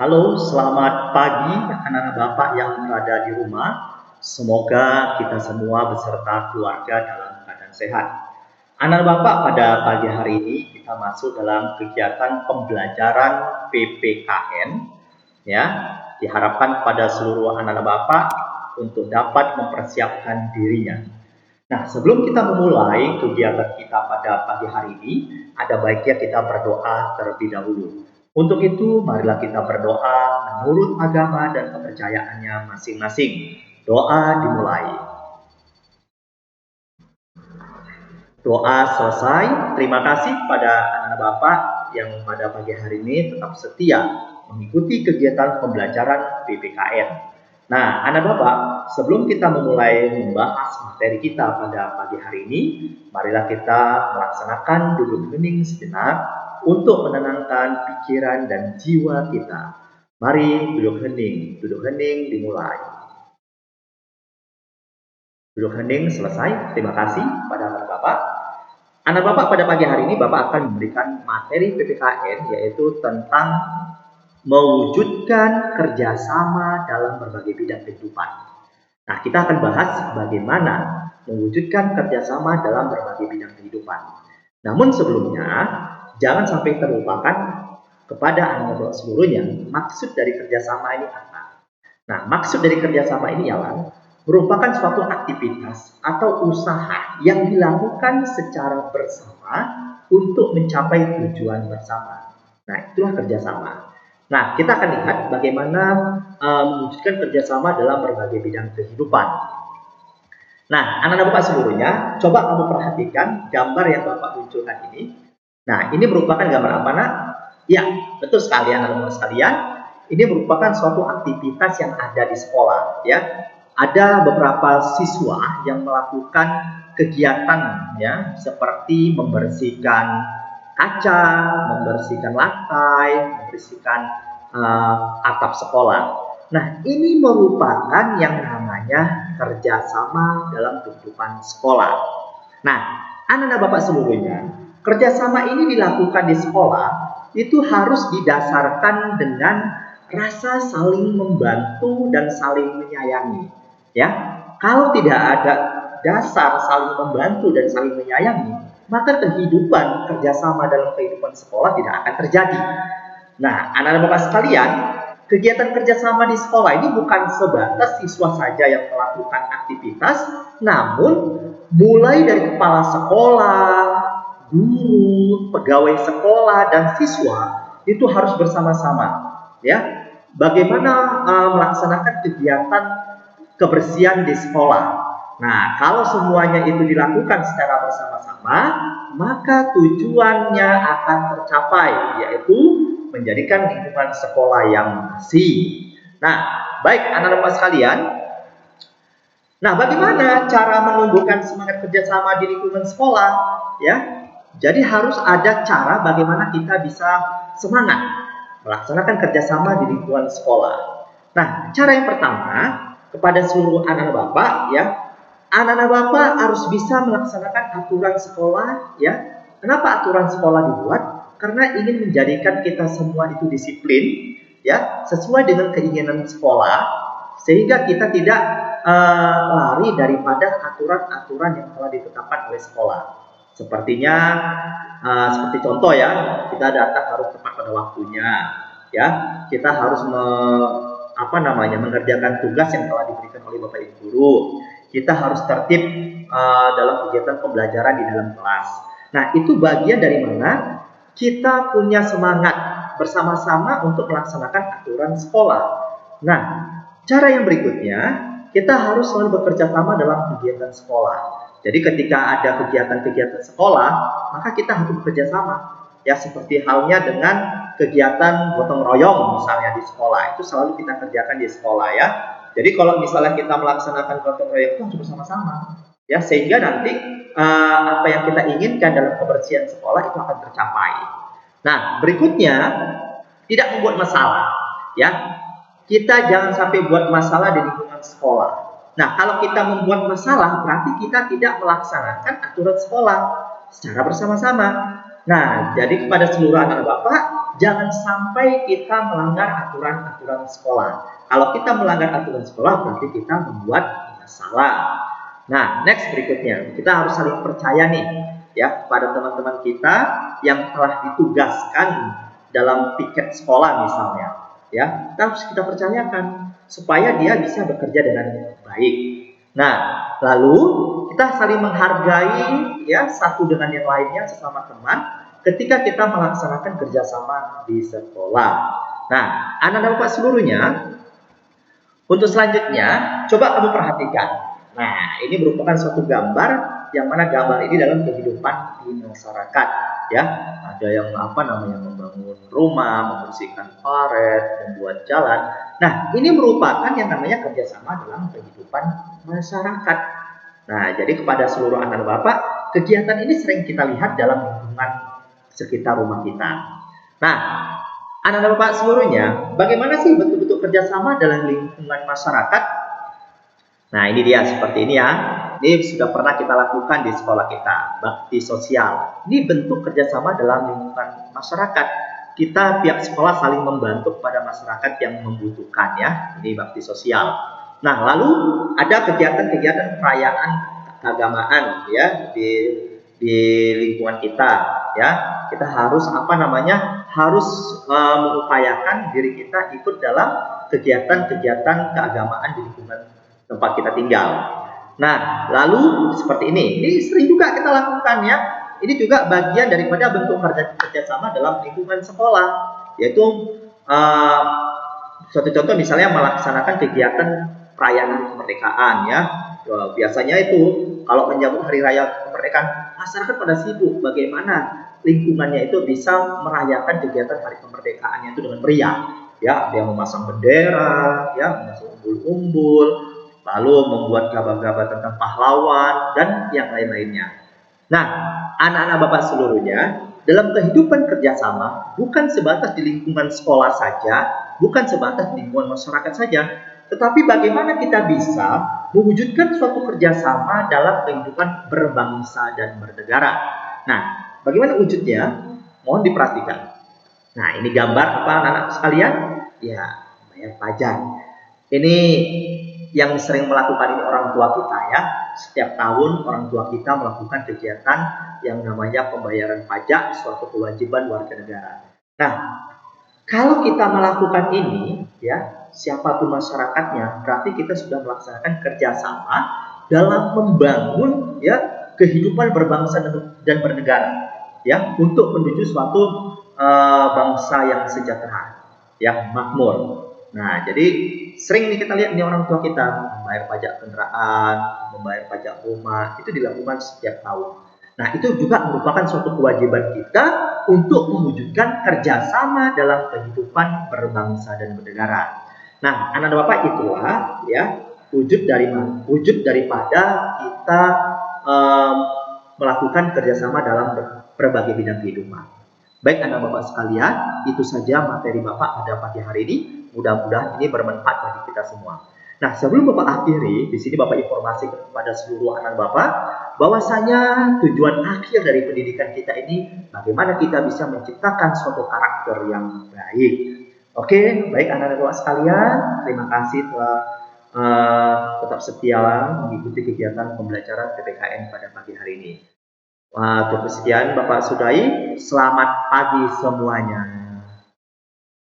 Halo, selamat pagi anak-anak Bapak yang berada di rumah. Semoga kita semua beserta keluarga dalam keadaan sehat. Anak Bapak, pada pagi hari ini kita masuk dalam kegiatan pembelajaran PPKN. Ya, diharapkan pada seluruh anak-anak Bapak untuk dapat mempersiapkan dirinya. Nah, sebelum kita memulai kegiatan kita pada pagi hari ini, ada baiknya kita berdoa terlebih dahulu. Untuk itu, marilah kita berdoa menurut agama dan kepercayaannya masing-masing. Doa dimulai. Doa selesai. Terima kasih pada anak-anak Bapak yang pada pagi hari ini tetap setia mengikuti kegiatan pembelajaran PPKN. Nah, anak Bapak, sebelum kita memulai membahas materi kita pada pagi hari ini, marilah kita melaksanakan duduk hening sejenak untuk menenangkan pikiran dan jiwa kita. Mari duduk hening dimulai. Duduk hening selesai. Terima kasih pada anak Bapak. Anak Bapak, pada pagi hari ini Bapak akan memberikan materi PPKN yaitu tentang mewujudkan kerjasama dalam berbagai bidang kehidupan. Nah, kita akan bahas bagaimana mewujudkan kerjasama dalam berbagai bidang kehidupan. Namun sebelumnya, jangan sampai terlupakan kepada anak-anak seluruhnya, maksud dari kerjasama ini apa? Nah, maksud dari kerjasama ini ialah merupakan suatu aktivitas atau usaha yang dilakukan secara bersama untuk mencapai tujuan bersama. Nah, itulah kerjasama. Nah, kita akan lihat bagaimana mewujudkan kerjasama dalam berbagai bidang kehidupan. Nah, anak-anak Bapak seluruhnya, coba kamu perhatikan gambar yang Bapak munculkan ini. Nah, ini merupakan gambar apa, nak? Ya, betul sekali anak-anak sekalian. Ini merupakan suatu aktivitas yang ada di sekolah, ya. Ada beberapa siswa yang melakukan kegiatan, ya, seperti membersihkan kaca, membersihkan lantai, membersihkan atap sekolah. Nah, ini merupakan yang namanya kerjasama dalam kehidupan sekolah. Nah, anak-anak Bapak seluruhnya, kerjasama ini dilakukan di sekolah itu harus didasarkan dengan rasa saling membantu dan saling menyayangi. Ya, kalau tidak ada dasar saling membantu dan saling menyayangi, maka kehidupan kerjasama dalam kehidupan sekolah tidak akan terjadi. Nah, anak-anak Bapak sekalian, kegiatan kerjasama di sekolah ini bukan sebatas siswa saja yang melakukan aktivitas, namun mulai dari kepala sekolah, guru, pegawai sekolah, dan siswa itu harus bersama-sama. Ya, bagaimana melaksanakan kegiatan kebersihan di sekolah. Nah, kalau semuanya itu dilakukan secara bersama-sama, maka tujuannya akan tercapai, yaitu menjadikan lingkungan sekolah yang bersih. Nah, baik anak-anak sekalian. Nah, bagaimana cara menumbuhkan semangat kerjasama di lingkungan sekolah? Ya, jadi harus ada cara bagaimana kita bisa semangat melaksanakan kerjasama di lingkungan sekolah. Nah, cara yang pertama kepada seluruh anak-anak Bapak, ya, anak-anak Bapak harus bisa melaksanakan aturan sekolah, ya. Kenapa aturan sekolah dibuat? Karena ingin menjadikan kita semua itu disiplin, ya, sesuai dengan keinginan sekolah, sehingga kita tidak lari daripada aturan-aturan yang telah ditetapkan oleh sekolah. Sepertinya seperti contoh, ya, kita datang harus tepat pada waktunya, ya, kita harus mengerjakan tugas yang telah diberikan oleh Bapak Ibu guru. Kita harus tertib dalam kegiatan pembelajaran di dalam kelas. Nah, itu bagian dari mana kita punya semangat bersama-sama untuk melaksanakan aturan sekolah. Nah, cara yang berikutnya, kita harus selalu bekerja sama dalam kegiatan sekolah. Jadi ketika ada kegiatan-kegiatan sekolah, maka kita harus bekerja sama. Ya, seperti halnya dengan kegiatan gotong royong misalnya di sekolah, itu selalu kita kerjakan di sekolah, ya. Jadi kalau misalnya kita melaksanakan gotong royong itu harus bersama-sama, ya, sehingga nanti apa yang kita inginkan dalam kebersihan sekolah itu akan tercapai. Nah, berikutnya, tidak membuat masalah, ya. Kita jangan sampai buat masalah di lingkungan sekolah. Nah, kalau kita membuat masalah, berarti kita tidak melaksanakan aturan sekolah secara bersama-sama. Nah, jadi kepada seluruh anak Bapak, jangan sampai kita melanggar aturan-aturan sekolah. Kalau kita melanggar aturan sekolah, berarti kita membuat masalah. Nah, next berikutnya, kita harus saling percaya nih, ya, pada teman-teman kita yang telah ditugaskan dalam piket sekolah misalnya, ya, kita percayakan supaya dia bisa bekerja dengan baik. Nah, lalu kita saling menghargai ya satu dengan yang lainnya sesama teman ketika kita melaksanakan kerjasama di sekolah. Nah, anak-anak Bapak seluruhnya, untuk selanjutnya coba kamu perhatikan. Nah, ini merupakan suatu gambar yang mana gambar ini dalam kehidupan di masyarakat ya. Ada yang membangun rumah, membersihkan paret, membuat jalan. Nah, ini merupakan yang namanya kerjasama dalam kehidupan masyarakat. Nah, jadi kepada seluruh anak Bapak, kegiatan ini sering kita lihat dalam lingkungan sekitar rumah kita. Nah, anak-anak Bapak seluruhnya, bagaimana sih bentuk-bentuk kerjasama dalam lingkungan masyarakat? Nah, ini dia seperti ini ya. Ini sudah pernah kita lakukan di sekolah kita, bakti sosial. Ini bentuk kerjasama dalam lingkungan masyarakat. Kita pihak sekolah saling membantu kepada masyarakat yang membutuhkan ya. Ini bakti sosial. Nah, lalu ada kegiatan-kegiatan perayaan keagamaan ya di lingkungan kita ya. Kita harus harus mengupayakan diri kita ikut dalam kegiatan-kegiatan keagamaan di lingkungan tempat kita tinggal. Nah, lalu seperti ini sering juga kita lakukan ya. Ini juga bagian daripada bentuk kerjasama dalam lingkungan sekolah, yaitu suatu contoh misalnya melaksanakan kegiatan perayaan kemerdekaan ya. Biasanya itu kalau menyambut hari raya kemerdekaan, masyarakat pada sibuk bagaimana lingkungannya itu bisa merayakan kegiatan hari kemerdekaannya itu dengan meriah. Ya, ada yang memasang bendera, ya, memasang umbul-umbul, lalu membuat gambar-gambar tentang pahlawan dan yang lain-lainnya. Nah, anak-anak Bapak seluruhnya, dalam kehidupan kerjasama bukan sebatas di lingkungan sekolah saja, bukan sebatas di lingkungan masyarakat saja, tetapi bagaimana kita bisa mewujudkan suatu kerjasama dalam kehidupan berbangsa dan bernegara. Nah, bagaimana wujudnya? Mohon diperhatikan. Nah, ini gambar apa anak-anak sekalian? Ya, bayar pajak. Ini yang sering melakukan ini orang tua kita ya. Setiap tahun orang tua kita melakukan kegiatan yang namanya pembayaran pajak, suatu kewajiban warga negara. Nah, kalau kita melakukan ini ya, siapapun masyarakatnya, berarti kita sudah melaksanakan kerjasama dalam membangun ya kehidupan berbangsa dan bernegara ya, untuk menuju suatu bangsa yang sejahtera ya, makmur. Nah, jadi sering nih kita lihat nih orang tua kita membayar pajak kendaraan, membayar pajak rumah, itu dilakukan setiap tahun. Nah, itu juga merupakan suatu kewajiban kita untuk mewujudkan kerjasama dalam kehidupan berbangsa dan bernegara. Nah, anak-anak Bapak itulah ya wujud daripada kita melakukan kerjasama dalam berbagai bidang kehidupan. Baik anak Bapak sekalian, itu saja materi Bapak pada pagi hari ini. Mudah-mudahan ini bermanfaat bagi kita semua. Nah, sebelum Bapak akhiri, di sini Bapak informasi kepada seluruh anak Bapak, bahwasanya tujuan akhir dari pendidikan kita ini, bagaimana kita bisa menciptakan suatu karakter yang baik. Oke, baik anak-anak Bapak sekalian, terima kasih telah tetap setia mengikuti kegiatan pembelajaran PPKN pada pagi hari ini. Cukup sekian Bapak Sudahi, selamat pagi semuanya.